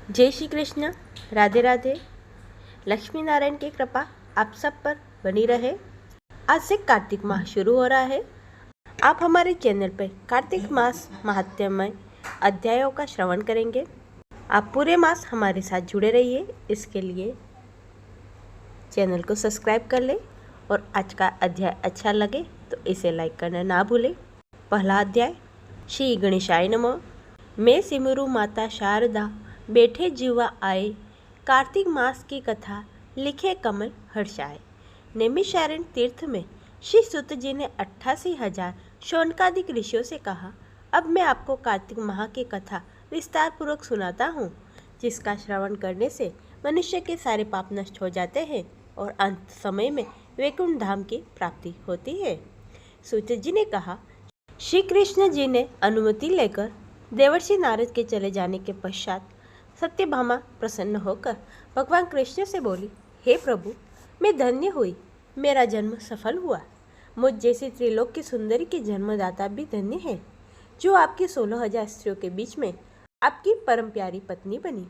जय श्री कृष्ण। राधे राधे। लक्ष्मी नारायण की कृपा आप सब पर बनी रहे। आज से कार्तिक माह शुरू हो रहा है। आप हमारे चैनल पर कार्तिक मास महात्म्यमय अध्यायों का श्रवण करेंगे। आप पूरे मास हमारे साथ जुड़े रहिए। इसके लिए चैनल को सब्सक्राइब कर ले और आज का अध्याय अच्छा लगे तो इसे लाइक करना ना भूलें। पहला अध्याय। श्री गणेशाय नमः। मैं सिमरू माता शारदा बैठे जीवा आए, कार्तिक मास की कथा लिखे कमल हर्षाए। नैमिषारण्य तीर्थ में श्री सूत जी ने 88,000 शौनकादिक ऋषियों से कहा, अब मैं आपको कार्तिक माह की कथा विस्तार पूर्वक सुनाता हूँ, जिसका श्रवण करने से मनुष्य के सारे पाप नष्ट हो जाते हैं और अंत समय में वैकुंठ धाम की प्राप्ति होती है। सूत जी ने कहा, श्री कृष्ण जी ने अनुमति लेकर देवर्षि नारद के चले जाने के पश्चात सत्यभामा प्रसन्न होकर भगवान कृष्ण से बोली, हे प्रभु, मैं धन्य हुई, मेरा जन्म सफल हुआ। मुझ जैसी त्रिलोक की सुंदरी के जन्मदाता भी धन्य है, जो आपकी 16,000 स्त्रियों के बीच में आपकी परम प्यारी पत्नी बनी।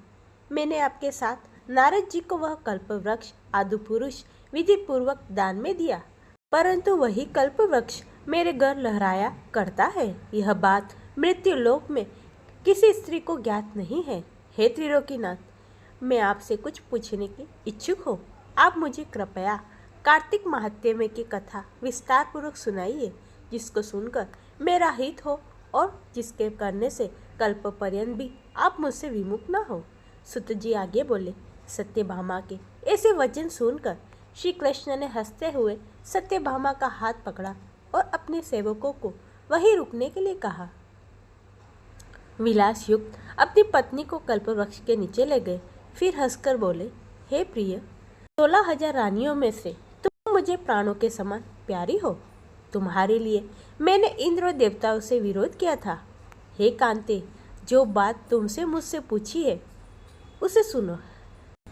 मैंने आपके साथ नारद जी को वह कल्प वृक्ष आदि पुरुष विधि पूर्वक दान में दिया, परंतु वही कल्प वृक्ष मेरे घर लहराया करता है। यह बात मृत्यु लोक में किसी स्त्री को ज्ञात नहीं है। हे त्रिलोकीनाथ, मैं आपसे कुछ पूछने की इच्छुक हूँ। आप मुझे कृपया कार्तिक महात्म्य की कथा विस्तार पूर्वक सुनाइए, जिसको सुनकर मेरा हित हो और जिसके करने से कल्प पर्यंत भी आप मुझसे विमुख न हो। सुत जी आगे बोले, सत्यभामा के ऐसे वचन सुनकर श्री कृष्ण ने हंसते हुए सत्यभामा का हाथ पकड़ा और अपने सेवकों को वहीं रुकने के लिए कहा। विलास युक्त अपनी पत्नी को कल्प वृक्ष के नीचे ले गए। फिर हंसकर बोले, हे प्रिय, 16,000 रानियों में से तुम मुझे प्राणों के समान प्यारी हो। तुम्हारे लिए मैंने इंद्र और देवताओं से विरोध किया था। हे कांते, जो बात तुमसे मुझसे पूछी है उसे सुनो।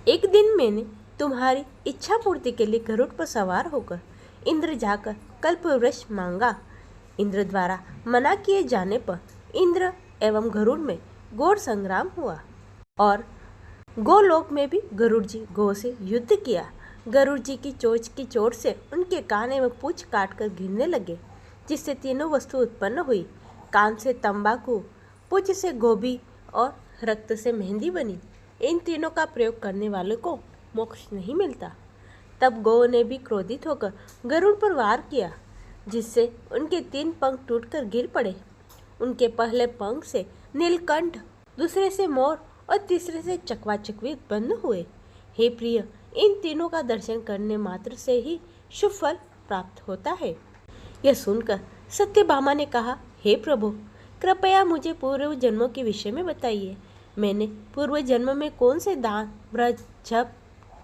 एक दिन मैंने तुम्हारी इच्छा पूर्ति के लिए गरुड़ पर सवार होकर इंद्र जाकर कल्प वृक्ष मांगा। इंद्र द्वारा मना किए जाने पर इंद्र एवं गरुड़ में घोर संग्राम हुआ और गोलोक में भी गरुड़ जी गौ से युद्ध किया। गरुड़ जी की चोंच की चोट से उनके कान एवं पूंछ काटकर गिरने लगे, जिससे तीनों वस्तु उत्पन्न हुई। कान से तंबाकू, पूंछ से गोभी और रक्त से मेहंदी बनी। इन तीनों का प्रयोग करने वाले को मोक्ष नहीं मिलता। तब गौ ने भी क्रोधित होकर गरुड़ पर वार किया, जिससे उनके 3 पंख टूटकर गिर पड़े। उनके पहले पंख से नीलकंठ, दूसरे से मोर और तीसरे से चकवाचकवी उत्पन्न हुए। हे प्रिय, इन तीनों का दर्शन करने मात्र से ही शुभ फल प्राप्त होता है। यह सुनकर सत्यभामा ने कहा, हे प्रभु, कृपया मुझे पूर्व जन्मों के विषय में बताइए। मैंने पूर्व जन्म में कौन से दान व्रत जप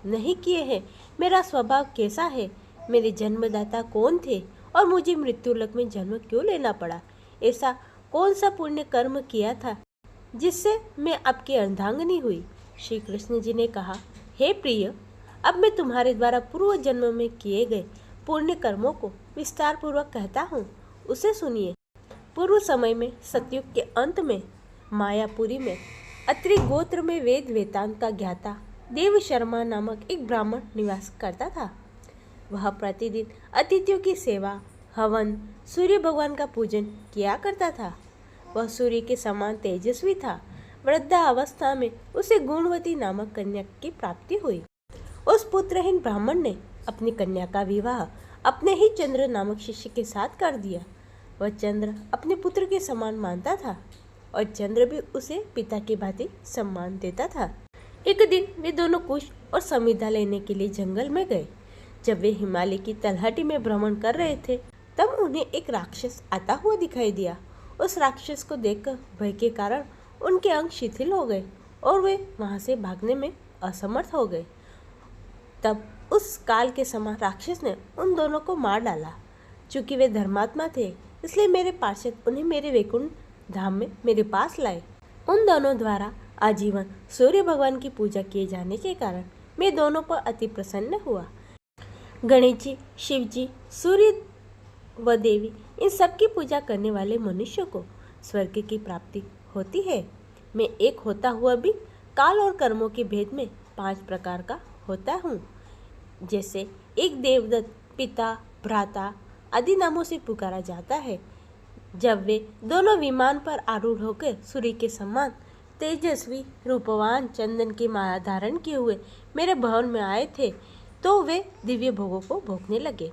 नहीं किए हैं? मेरा स्वभाव कैसा है? मेरे जन्मदाता कौन थे और मुझे मृत्युलोक में जन्म क्यों लेना पड़ा? ऐसा कौन सा पुण्य कर्म किया था जिससे मैं आपकी अर्धांगिनी हुई? श्री कृष्ण जी ने कहा, हे प्रिय, अब मैं तुम्हारे द्वारा पूर्व जन्म में किए गए पुण्य कर्मों को विस्तार पूर्वक कहता हूँ, उसे सुनिए। पूर्व समय में सतयुग के अंत में मायापुरी में अत्रि गोत्र में वेद वेदांत का ज्ञाता देव शर्मा नामक एक ब्राह्मण निवास करता था। वह प्रतिदिन अतिथियों की सेवा, हवन, सूर्य भगवान का पूजन किया करता था। वह सूर्य के समान तेजस्वी था। वृद्धावस्था में उसे गुणवती नामक कन्या की प्राप्ति हुई। उस पुत्रहीन ब्राह्मण ने अपनी कन्या का विवाह अपने ही चंद्र नामक शिष्य के साथ कर दिया। वह चंद्र अपने पुत्र के समान मानता था और चंद्र भी उसे पिता की भांति सम्मान देता था। एक दिन वे दोनों कुश और समिधा लेने के लिए जंगल में गए। जब वे हिमालय की तलहटी में भ्रमण कर रहे थे, तब उन्हें एक राक्षस आता हुआ दिखाई दिया। उस राक्षस को देखकर भय के कारण उनके अंग शिथिल हो गए और वे वहां से भागने में असमर्थ हो गए। तब उस काल के समान राक्षस ने उन दोनों को मार डाला। चूंकि वे धर्मात्मा थे, इसलिए मेरे पार्षद उन्हें मेरे वैकुंठ धाम में मेरे पास लाए। उन दोनों द्वारा आजीवन सूर्य भगवान की पूजा किए जाने के कारण मैं दोनों पर अति प्रसन्न हुआ। गणेश जी, शिव जी, सूर्य व देवी, इन सब की पूजा करने वाले मनुष्य को स्वर्ग की प्राप्ति होती है। मैं एक होता हुआ भी काल और कर्मों के भेद में 5 प्रकार का होता हूँ। जैसे एक देवदत्त, पिता, भ्राता आदि नामों से पुकारा जाता है। जब वे दोनों विमान पर आरूढ़ होकर सूर्य के समान तेजस्वी रूपवान चंदन की माला धारण किए हुए मेरे भवन में आए थे, तो वे दिव्य भोगों को भोगने लगे।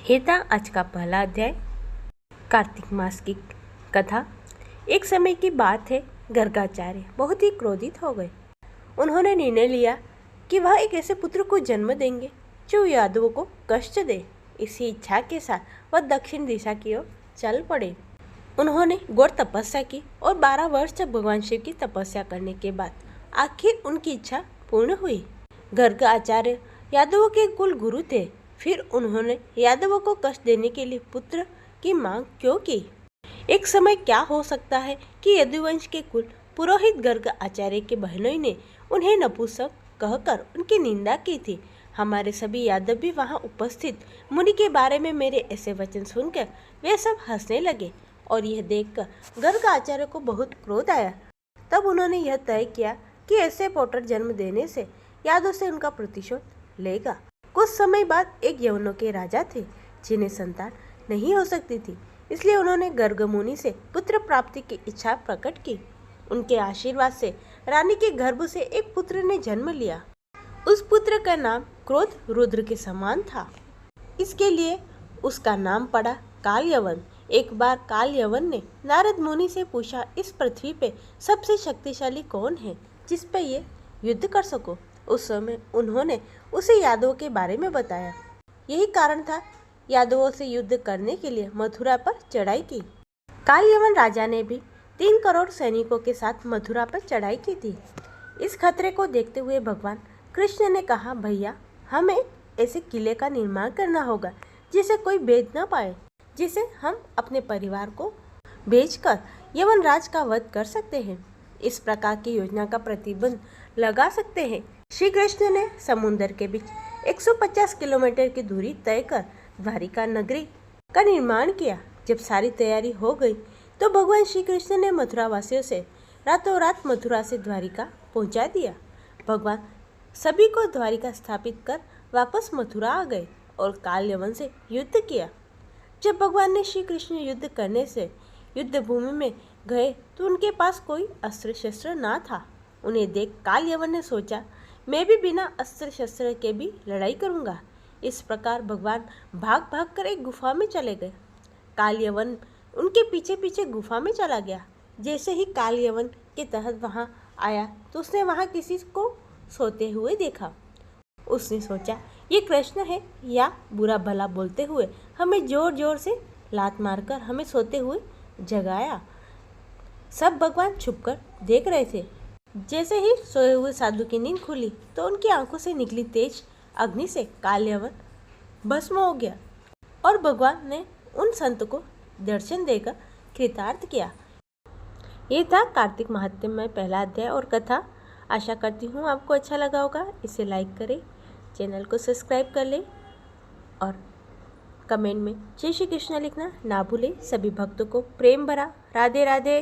ये था आज का पहला अध्याय, कार्तिक मास की कथा। एक समय की बात है, गर्गाचार्य बहुत ही क्रोधित हो गए। उन्होंने निर्णय लिया कि वह एक ऐसे पुत्र को जन्म देंगे जो यादवों को कष्ट दे। इसी इच्छा के साथ वह दक्षिण दिशा की ओर चल पड़े। उन्होंने घोर तपस्या की और 12 वर्ष तक भगवान शिव की तपस्या करने के बाद आखिर उनकी इच्छा पूर्ण हुई। गर्ग आचार्य यादवों के कुल गुरु थे। फिर उन्होंने यादवों को कष्ट देने के लिए पुत्र की मांग क्यों की? एक समय क्या हो सकता है कि यदुवंश के कुल पुरोहित गर्ग आचार्य के बहनों ने उन्हें नपुंसक कहकर उनकी निंदा की थी। हमारे सभी यादव भी वहां उपस्थित मुनि के बारे में मेरे ऐसे वचन सुनकर वे सब हंसने लगे और यह देखकर गर्ग आचार्य को बहुत क्रोध आया। तब उन्होंने यह तय किया कि ऐसे पौत्र जन्म देने से यादव से उनका प्रतिशोध लेगा। कुछ समय बाद एक यवनों के राजा थे जिन्हें संतान नहीं हो सकती थी, इसलिए उन्होंने गर्ग मुनि से पुत्र प्राप्ति की इच्छा प्रकट की। उनके आशीर्वाद से रानी के गर्भ से एक पुत्र ने जन्म लिया। उस पुत्र का नाम क्रोध रुद्र के समान था, इसके लिए उसका नाम पड़ा काल यवन। एक बार काल यवन ने नारद मुनि से पूछा, इस पृथ्वी पे सबसे शक्तिशाली कौन है जिस पे ये युद्ध कर सको? उस समय उन्होंने उसे यादवों के बारे में बताया। यही कारण था यादवों से युद्ध करने के लिए मथुरा पर चढ़ाई की। काल यवन राजा ने भी 3 करोड़ सैनिकों के साथ मथुरा पर चढ़ाई की थी। इस खतरे को देखते हुए भगवान कृष्ण ने कहा, भैया हमें ऐसे किले का निर्माण करना होगा जिसे कोई भेद न पाए, जिसे हम अपने परिवार को बेचकर यवन राज का वध कर सकते हैं। इस प्रकार की योजना का प्रतिबंध लगा सकते हैं। श्री कृष्ण ने समुद्र के बीच 150 किलोमीटर की दूरी तय कर द्वारिका नगरी का निर्माण किया। जब सारी तैयारी हो गई तो भगवान श्री कृष्ण ने मथुरा वासियों से रातों रात मथुरा से द्वारिका पहुंचा दिया। भगवान सभी को द्वारिका स्थापित कर वापस मथुरा आ गए और काल यवन से युद्ध किया। जब भगवान ने श्री कृष्ण युद्ध करने से युद्ध भूमि में गए तो उनके पास कोई अस्त्र शस्त्र ना था। उन्हें देख काल यवन ने सोचा, मैं भी बिना अस्त्र शस्त्र के भी लड़ाई करूंगा। इस प्रकार भगवान भाग भाग कर एक गुफा में चले गए। काल यवन उनके पीछे पीछे गुफा में चला गया। जैसे ही काल यवन के तहत वहां आया तो उसने वहां किसी को सोते हुए देखा। उसने सोचा, ये कृष्ण है या बुरा भला बोलते हुए हमें जोर जोर से लात मारकर हमें सोते हुए जगाया। सब भगवान छुपकर देख रहे थे। जैसे ही सोए हुए साधु की नींद खुली तो उनकी आंखों से निकली तेज अग्नि से काल यवन भस्म हो गया और भगवान ने उन संत को दर्शन देकर कृतार्थ किया। ये था कार्तिक महात्म्य में पहला अध्याय और कथा। आशा करती हूँ आपको अच्छा लगा होगा। इसे लाइक करें, चैनल को सब्सक्राइब कर लें और कमेंट में जय श्री कृष्ण लिखना ना भूलें। सभी भक्तों को प्रेम भरा राधे राधे।